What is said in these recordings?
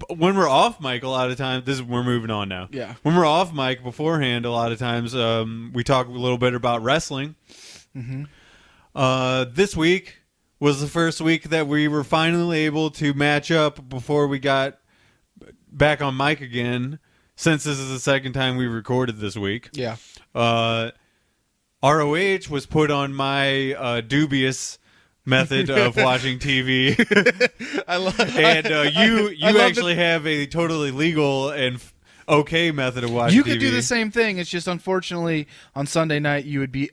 when we're off mic, a lot of times, we're moving on now. Yeah. When we're off mic beforehand, a lot of times we talk a little bit about wrestling. Mm-hmm. This week was the first week that we were finally able to match up before we got back on mic again, since this is the second time we recorded this week. Yeah. ROH was put on my dubious method of watching TV. You actually have a totally legal and okay method of watching TV. You could do the same thing. It's just unfortunately on Sunday night you would be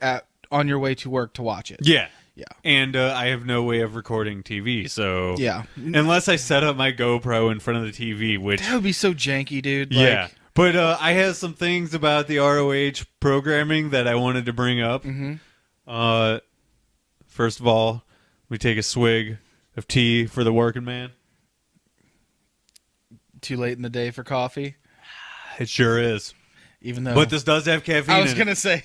on your way to work to watch it. Yeah. Yeah. And I have no way of recording TV, so yeah. Unless I set up my GoPro in front of the TV, which that would be so janky, dude. Yeah. But I have some things about the ROH programming that I wanted to bring up. Mm-hmm. First of all, we take a swig of tea for the working man. Too late in the day for coffee. It sure is. Even though, but this does have caffeine. I was gonna say,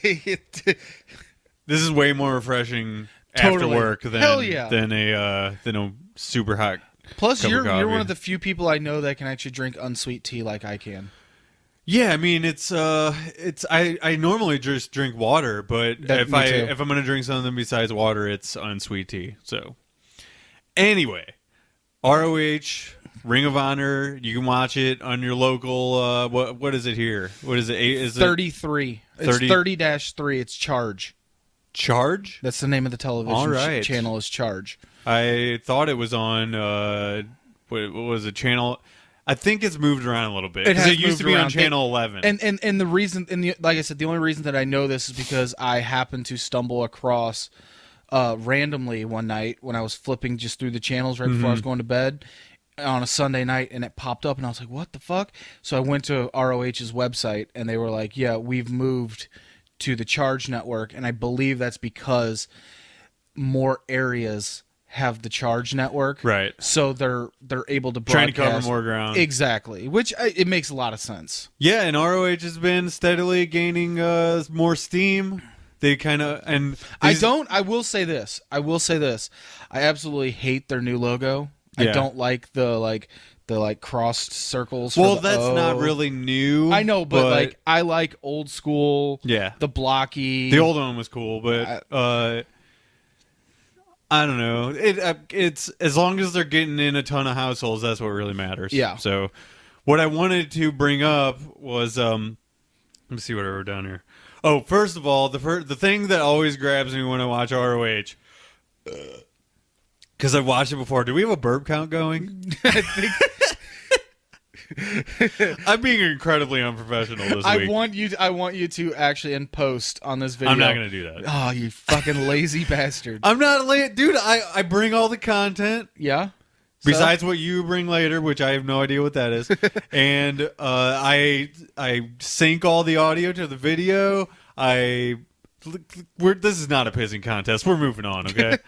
this is way more refreshing after work than a super hot. Plus, cup of coffee. you're one of the few people I know that can actually drink unsweet tea like I can. Yeah, I mean I normally just drink water, but if I'm gonna drink something besides water, it's unsweet tea. So anyway, ROH, Ring of Honor, you can watch it on your local. What is it here? What is it? Is 33. It's 30-3. It's Charge. Charge? That's the name of the television channel. Is Charge. I thought it was on. What was it? Channel. I think it's moved around a little bit. It used to be on Channel 11. And the reason, like I said, the only reason that I know this is because I happened to stumble across randomly one night when I was flipping just through the channels right before I was going to bed on a Sunday night, and it popped up, and I was like, what the fuck? So I went to ROH's website, and they were like, yeah, we've moved to the Charge network, and I believe that's because more areas have the Charge network, right? So they're able to trying to cover more ground, exactly. Which it makes a lot of sense. Yeah, and ROH has been steadily gaining more steam. They kind of I will say this. I absolutely hate their new logo. Yeah. I don't like the crossed circles. Well, that's not really new. I know, but I like old school. Yeah, the blocky. The old one was cool, but I don't know. It's as long as they're getting in a ton of households, that's what really matters. Yeah. So, what I wanted to bring up was let me see what I wrote down here. Oh, first of all, the thing that always grabs me when I watch ROH, because I've watched it before. Do we have a burp count going? I think. I'm being incredibly unprofessional this week. I want you to actually in post on this video. I'm not going to do that. Oh, you fucking lazy bastard. I'm not late. Dude, I bring all the content. Yeah. Besides what you bring later, which I have no idea what that is. And I sync all the audio to the video. This is not a pissing contest. We're moving on, okay?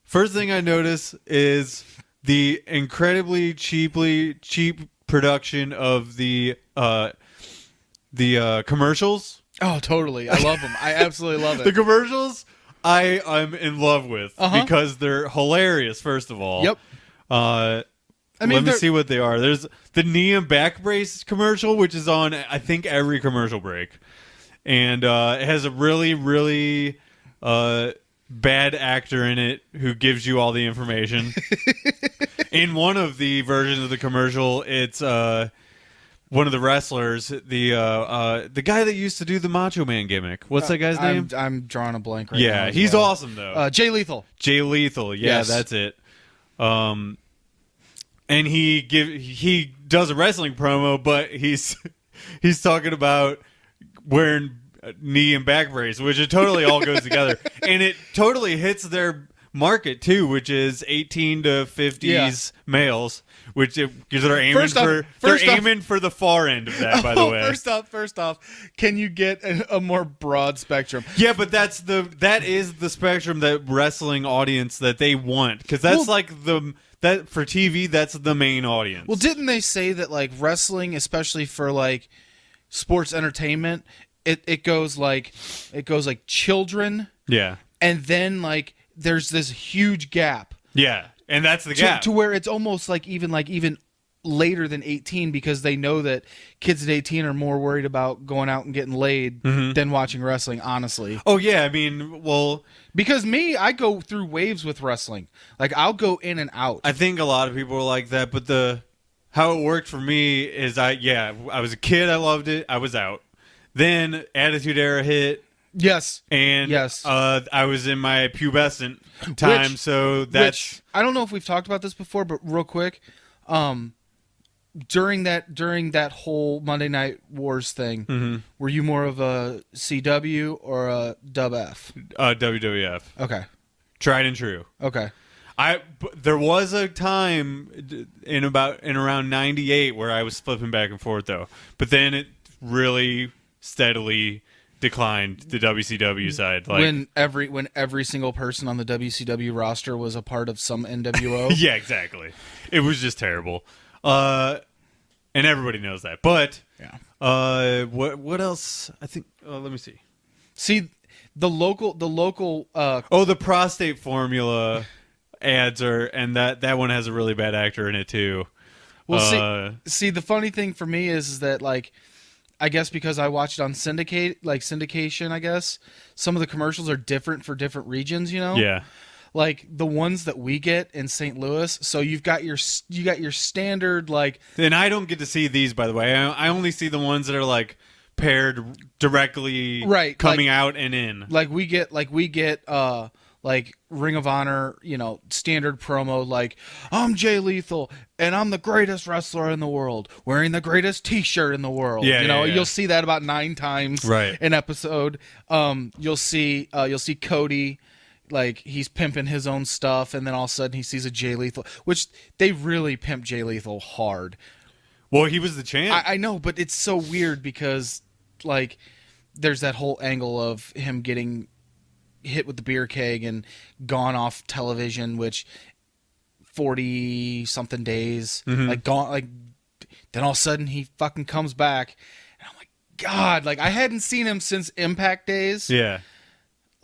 First thing I notice is the incredibly cheap production of the commercials. Oh, totally. I love them. I absolutely love it. The commercials I'm in love with because they're hilarious, first of all. Yep. Let me see what they are. There's the knee and back brace commercial, which is on, I think, every commercial break. And it has a really, really bad actor in it who gives you all the information. In one of the versions of the commercial, it's one of the wrestlers, the guy that used to do the Macho Man gimmick. What's that guy's name? I'm drawing a blank right now. Yeah, he's awesome though. Jay Lethal. Jay Lethal. Yeah, yes. That's it. And he does a wrestling promo, but he's talking about wearing knee and back brace, which it totally all goes together, and it totally hits their market too, which is 18 to 50s males, which because they're aiming for the far end of that. By the way, first off, can you get a more broad spectrum? Yeah, but that is the spectrum that wrestling audience that they want, because that's that for TV, that's the main audience. Well, didn't they say that like wrestling, especially for like sports entertainment, it goes like children, and then like there's this huge gap, and that's the gap to where it's almost like even later than 18 because they know that kids at 18 are more worried about going out and getting laid than watching wrestling, honestly. Oh, yeah. I mean, well... Because I go through waves with wrestling. Like, I'll go in and out. I think a lot of people are like that, but how it worked for me is I was a kid. I loved it. I was out. Then Attitude Era hit. Yes. And yes. I was in my pubescent time, so that's... I don't know if we've talked about this before, but real quick... during that whole Monday Night Wars thing, were you more of a CW or a Dub F? WWF. Okay. Tried and true. Okay. There was a time in around 98 where I was flipping back and forth though, but then it really steadily declined the WCW side. Like when every single person on the WCW roster was a part of some NWO. Yeah, exactly. It was just terrible. And everybody knows that. But yeah. What else? I think. Let me see. See, the local. The prostate formula ads and that one has a really bad actor in it too. Well, see, the funny thing for me is that like, I guess because I watched it on syndication, I guess some of the commercials are different for different regions. You know. Yeah. Like the ones that we get in St. Louis, so you got your standard like. And I don't get to see these, by the way. I only see the ones that are like paired directly, coming out and in. Like we get like Ring of Honor, standard promo. Like I'm Jay Lethal and I'm the greatest wrestler in the world, wearing the greatest T-shirt in the world. Yeah, you'll see that about 9 times an episode. You'll see Cody. Like he's pimping his own stuff, and then all of a sudden he sees a Jay Lethal, which they really pimp Jay Lethal hard. Well, he was the champ. I know, but it's so weird because, like, there's that whole angle of him getting hit with the beer keg and gone off television, which 40-something days, like gone, like then all of a sudden he fucking comes back, and I'm like, God, like I hadn't seen him since Impact days. Yeah.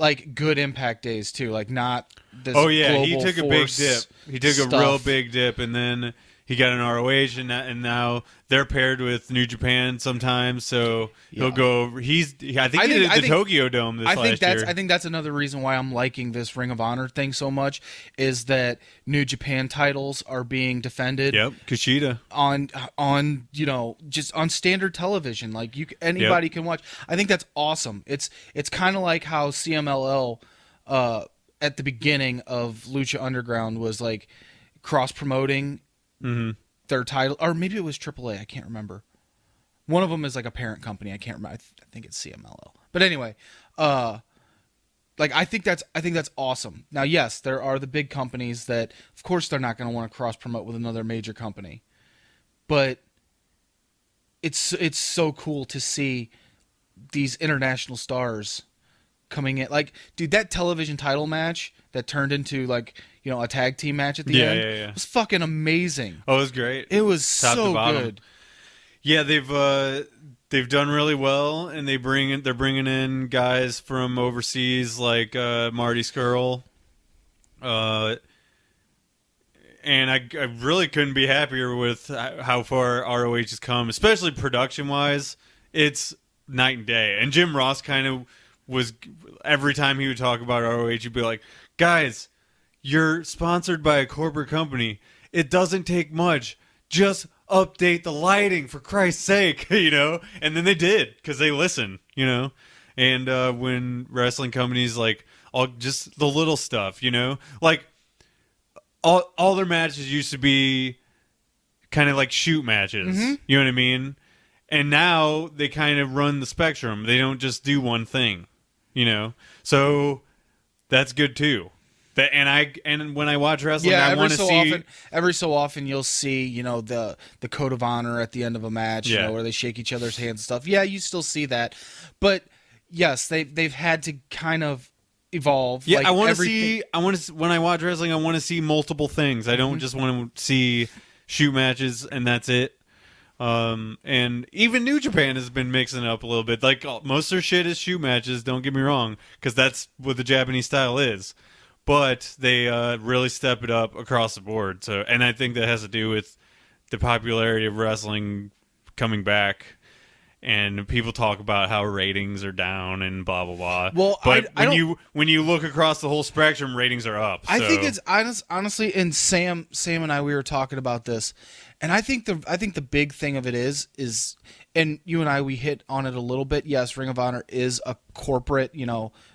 Like good Impact days too, like not this. Oh yeah, global he took a big dip. He took a real big dip, and then he got an ROH, and now they're paired with New Japan sometimes. So he'll go over. I think he did the Tokyo Dome last year. I think that's another reason why I'm liking this Ring of Honor thing so much is that New Japan titles are being defended. Yep, Kushida on just on standard television. Like anybody can watch. I think that's awesome. It's kind of like how CMLL at the beginning of Lucha Underground was like cross promoting. Their title, or maybe it was AAA. I can't remember. One of them is like a parent company. I can't remember. I think it's CMLL. But anyway, like I think that's awesome. Now, yes, there are the big companies that, of course, they're not going to want to cross promote with another major company. But it's so cool to see these international stars coming in. Like, dude, that television title match that turned into like. A tag team match at the end. It was fucking amazing. Oh, it was great. It was top so good. Yeah, they've done really well, and they're bringing in guys from overseas like Marty Scurll. And I really couldn't be happier with how far ROH has come, especially production wise. It's night and day. And Jim Ross kind of was every time he would talk about ROH, he'd be like, guys. You're sponsored by a corporate company. It doesn't take much. Just update the lighting, for Christ's sake, And then they did, because they listen, And when wrestling companies, like, all just the little stuff, Like, all their matches used to be kind of like shoot matches. You know what I mean? And now they kind of run the spectrum. They don't just do one thing, So that's good, too. And when I watch wrestling, I want to see. Every so often, you'll see, the code of honor at the end of a match, where they shake each other's hands and stuff. Yeah, you still see that, but yes, they've had to kind of evolve. Yeah, I want to see. When I watch wrestling, I want to see multiple things. I don't just want to see shoot matches and that's it. And even New Japan has been mixing it up a little bit. Like most of their shit is shoot matches. Don't get me wrong, because that's what the Japanese style is. But they really step it up across the board. So, and I think that has to do with the popularity of wrestling coming back, and people talk about how ratings are down and blah blah blah. Well, but when you look across the whole spectrum, ratings are up. I think it's honestly, and Sam and I, we were talking about this, and I think the big thing of it is, and you and I, we hit on it a little bit. Yes, Ring of Honor is a corporate,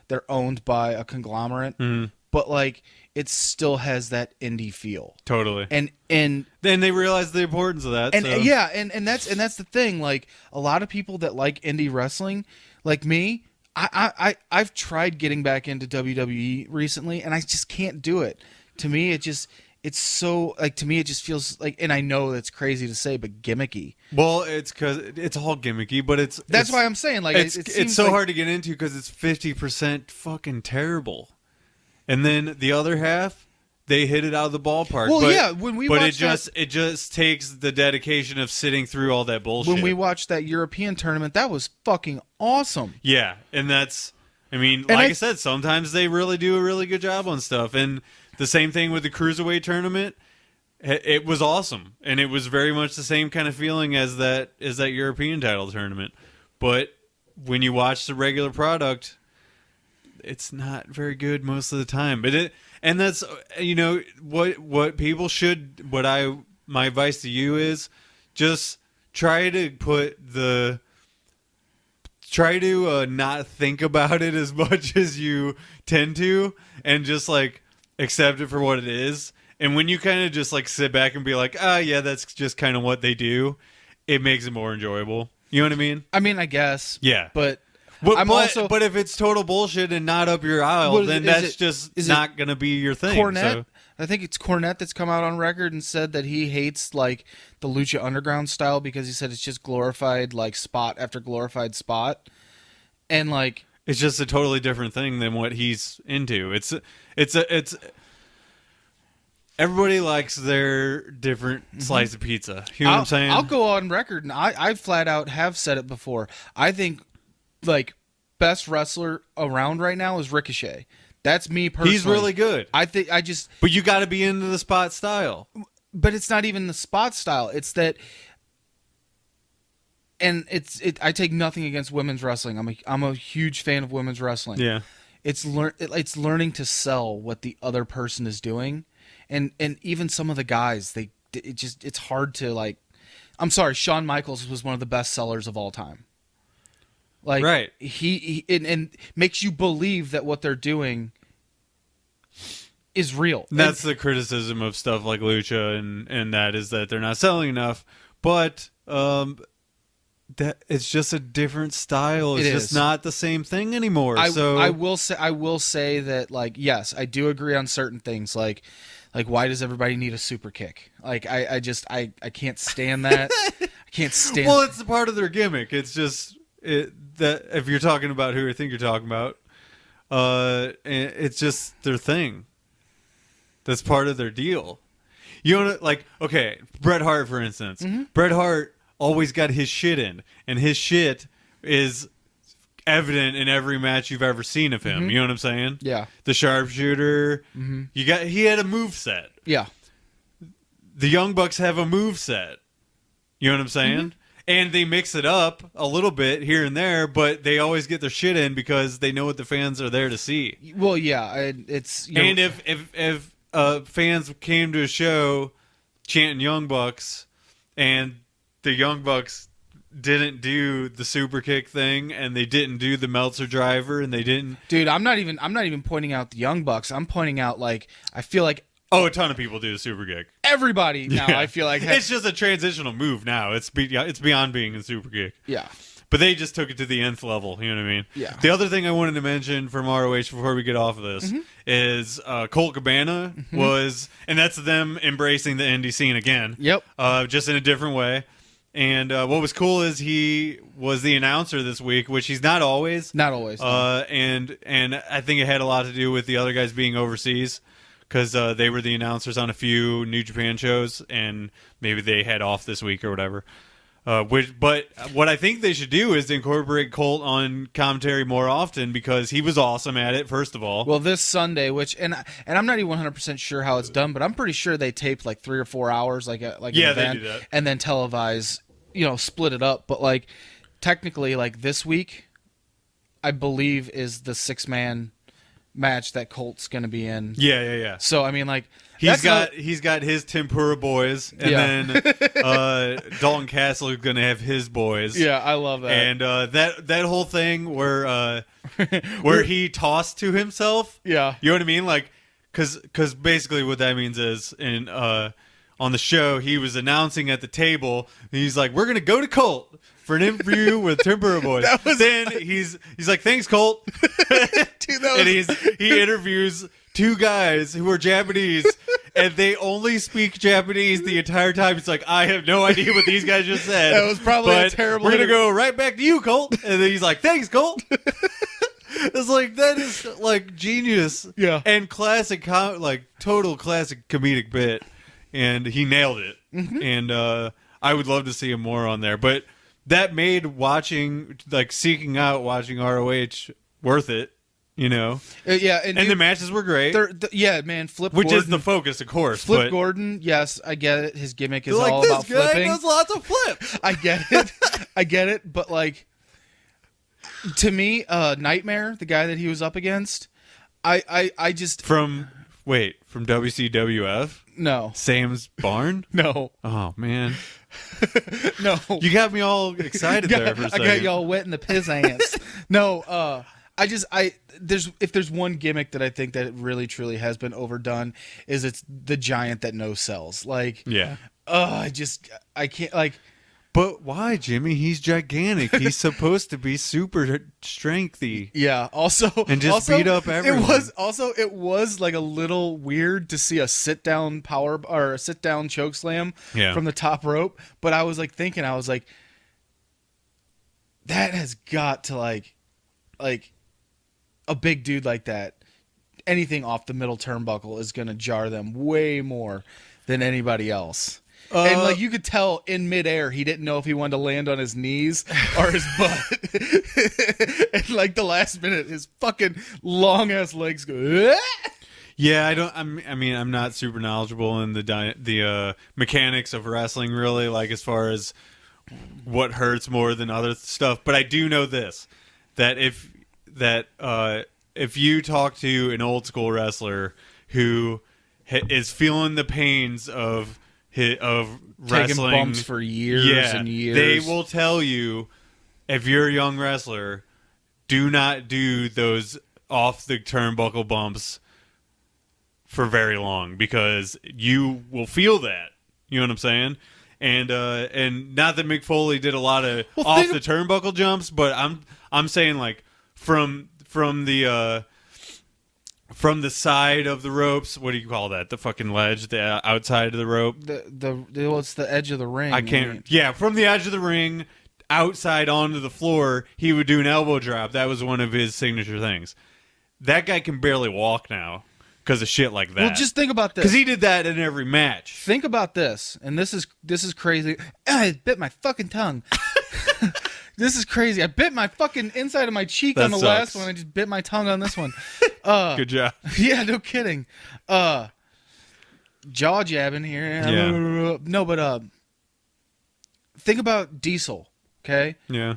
they're owned by a conglomerate, but like it still has that indie feel. Totally. And then they realize the importance of that. And so. yeah, and that's the thing. Like a lot of people that like indie wrestling, like me, I've tried getting back into WWE recently, and I just can't do it. To me, it's so like, to me it just feels like, and I know that's crazy to say, but gimmicky. Well, it's because it's all gimmicky, but that's why I'm saying, like, it's so hard to get into because it's 50% fucking terrible, and then the other half, they hit it out of the ballpark. Well, yeah, when we watched it just takes the dedication of sitting through all that bullshit. When we watched that European tournament, that was fucking awesome. Yeah, and that's, I said, sometimes they really do a really good job on stuff, and the same thing with the Cruiserweight tournament. It was awesome, and it was very much the same kind of feeling as that European title tournament. But when you watch the regular product, it's not very good most of the time. But and that's, what people should, my advice to you is just try to not think about it as much as you tend to, and just like accept it for what it is. And when you kind of just like sit back and be like, yeah, that's just kind of what they do, it makes it more enjoyable. You know what I mean? I guess. Yeah. But if it's total bullshit and not up your aisle, then that's just not going to be your thing. Cornette? So. I think it's Cornette that's come out on record and said that he hates like the Lucha Underground style because he said it's just glorified like spot after glorified spot, and like it's just a totally different thing than what he's into. It's everybody likes their different slice of pizza. You know what I'm saying? I'll go on record, and I flat out have said it before. I think like best wrestler around right now is Ricochet. That's me personally. He's really good. But you got to be into the spot style. But it's not even the spot style. It's that, and I take nothing against women's wrestling. I'm a huge fan of women's wrestling. Yeah. It's learning to sell what the other person is doing, and even some of the guys, it's hard to like. I'm sorry, Shawn Michaels was one of the best sellers of all time. Like, right. He and makes you believe that what they're doing is real. That's the criticism of stuff like Lucha, and that is that they're not selling enough. But that it's just a different style. It's just not the same thing anymore. I will say that, like, yes, I do agree on certain things. Like why does everybody need a super kick? Like I can't stand that. I can't stand. Well, it's a part of their gimmick. It's just. That if you're talking about who I think you're talking about, it's just their thing. That's part of their deal. You know, like, okay, Bret Hart, for instance. Mm-hmm. Bret Hart always got his shit in, and his shit is evident in every match you've ever seen of him. Mm-hmm. You know what I'm saying? Yeah. The sharpshooter. Mm-hmm. He had a move set. Yeah. The Young Bucks have a move set. You know what I'm saying? Mm-hmm. And they mix it up a little bit here and there, but they always get their shit in because they know what the fans are there to see. Well, yeah, it's... And if fans came to a show chanting Young Bucks, and the Young Bucks didn't do the super kick thing, and they didn't do the Meltzer driver, and they didn't... Dude, I'm not even pointing out the Young Bucks. I'm pointing out, like, I feel like... Oh, a ton of people do the super kick. Everybody now, I feel like... It's just a transitional move now. It's beyond being a super kick. Yeah. But they just took it to the nth level, you know what I mean? Yeah. The other thing I wanted to mention from ROH before we get off of this is Colt Cabana was... And that's them embracing the indie scene again. Yep. Just in a different way. And what was cool is he was the announcer this week, which he's not always. Not always. No. And I think it had a lot to do with the other guys being overseas. Because they were the announcers on a few New Japan shows, and maybe they had off this week or whatever. But what I think they should do is incorporate Colt on commentary more often because he was awesome at it. First of all, well, this Sunday, and I'm not even 100% sure how it's done, but I'm pretty sure they taped like 3 or 4 hours, like an event, they do that, and then televise, split it up. But like technically, like this week, I believe is the 6-man match that Colt's going to be in. Yeah. So I mean, like. He's got his Tempura boys, and then Dalton Castle is going to have his boys. Yeah, I love that. And that whole thing where he tossed to himself. Yeah, you know what I mean? Like, because basically what that means is on the show he was announcing at the table. And he's like, "We're going to go to Colt for an interview with Tempura boys." Then he's like, "Thanks, Colt." Dude, and he interviews 2 guys who are Japanese, and they only speak Japanese the entire time. It's like, I have no idea what these guys just said. That was probably a terrible. We're gonna go right back to you, Colt. And then he's like, "Thanks, Colt." It's like, that is like genius, and classic, like total classic comedic bit, and he nailed it. Mm-hmm. And I would love to see him more on there, but that made seeking out watching ROH worth it. And the matches were great. Man, which is the focus, of course. Flip Gordon, yes, I get it. His gimmick is like, all this about guy flipping. Does lots of flips. I get it. But like, to me, Nightmare, the guy that he was up against, I just from WCWF. No, Sam's Barn. No. Oh man. No. You got me all excited there for a second. I got y'all wet in the piss ants. No. If there's one gimmick that I think that it really truly has been overdone, is it's the giant that no sells. Like, yeah. I can't, like. But why, Jimmy? He's gigantic. He's supposed to be super strengthy. Yeah. And just beat up everyone. It was like a little weird to see a sit down choke slam from the top rope. But I was like thinking, that has got to like a big dude like that. Anything off the middle turnbuckle is going to jar them way more than anybody else. And like you could tell in midair, he didn't know if he wanted to land on his knees or his butt. And like the last minute, his fucking long ass legs go. Aah! Yeah, I'm not super knowledgeable in the mechanics of wrestling, really. Like as far as what hurts more than other stuff, but I do know this: that if you talk to an old school wrestler who is feeling the pains of wrestling, taking bumps for years and years, they will tell you, if you're a young wrestler, do not do those off the turnbuckle bumps for very long, because you will feel that. You know what I'm saying? And not that Mick Foley did a lot of off the turnbuckle jumps, but I'm saying like from the side of the ropes. What do you call that? The fucking ledge, the outside of the rope. It's the edge of the ring. I can't. Right? Yeah, from the edge of the ring, outside onto the floor, he would do an elbow drop. That was one of his signature things. That guy can barely walk now because of shit like that. Well, just think about this. Because he did that in every match. Think about this, and this is crazy. I bit my fucking tongue. This is crazy. I bit my fucking inside of my cheek on the last one. I just bit my tongue on this one. Good job. Yeah, no kidding. Jaw jabbing here. Yeah. No, but think about Diesel, okay? Yeah.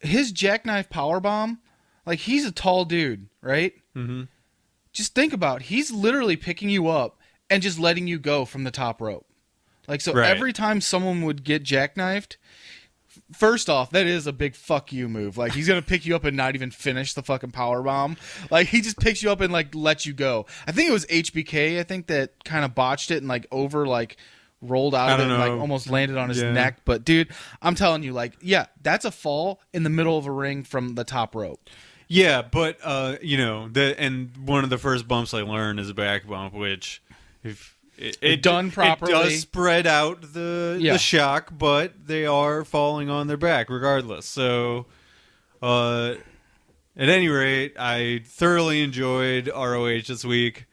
His jackknife powerbomb, like he's a tall dude, right? Mm-hmm. Just think about, he's literally picking you up and just letting you go from the top rope. Like, so every time someone would get jackknifed, first off, that is a big fuck you move. Like, he's going to pick you up and not even finish the fucking powerbomb. Like, he just picks you up and, like, lets you go. I think it was HBK, I think, that kind of botched it and, like, rolled out of it and, like, almost landed on his neck. But, dude, I'm telling you, like, yeah, that's a fall in the middle of a ring from the top rope. Yeah, but, and one of the first bumps I learned is a back bump, which, if it done properly, it does spread out the shock, but they are falling on their back regardless. So, at any rate, I thoroughly enjoyed ROH this week.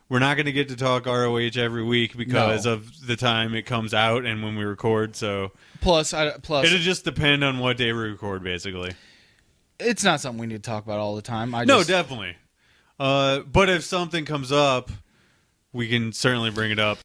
we're not going to get to talk ROH every week because No. of the time it comes out and when we record. So Plus, it'll just depend on what day we record, basically. it's not something we need to talk about all the time. No, definitely. But if something comes up, we can certainly bring it up.